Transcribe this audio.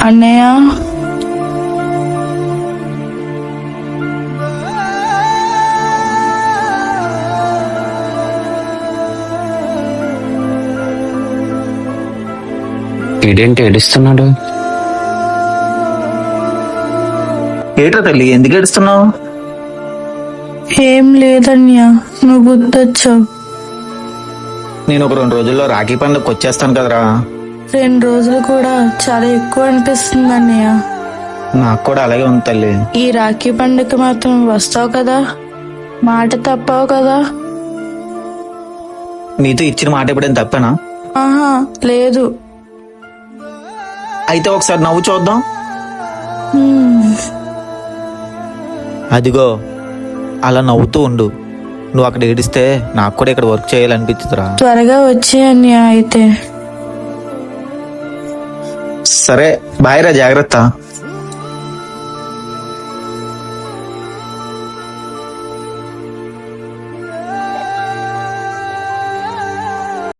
అన్నయ్య ఈడేంటి ఏడుస్తున్నాడు? ఏట్రా తల్లి, ఎందుకు ఏడుస్తున్నావు? ఏం లేదన్నయ్య, నువ్వు గుర్తొచ్చావు. నేను ఒక 2 రోజుల్లో రాఖీ పండుగకి వచ్చేస్తాను కదరా. 2 రోజులు కూడా చాలా ఎక్కువ అనిపిస్తుంది అన్నయ్య. నాకు కూడా అలాగే ఉంది తల్లి. ఈ రాఖీ పండుగ మాత్రం వస్తావు కదా, మాట తప్పావు కదా? నీతో ఇచ్చిన మాట ఎప్పుడైనా తప్పానా? ఆహా లేదు. అయితే ఒకసారి నవ్వు చూద్దాం. అదిగో అలా నవ్వుతూ ఉండు. నువ్వు అక్కడ ఏడిస్తే నాకు కూడా ఇక్కడ వర్క్ చేయాలనిపించుతురా. త్వరగా వచ్చే అన్నయ్య అయితే. సరే బాయ్ రా, జాగ్రత్త.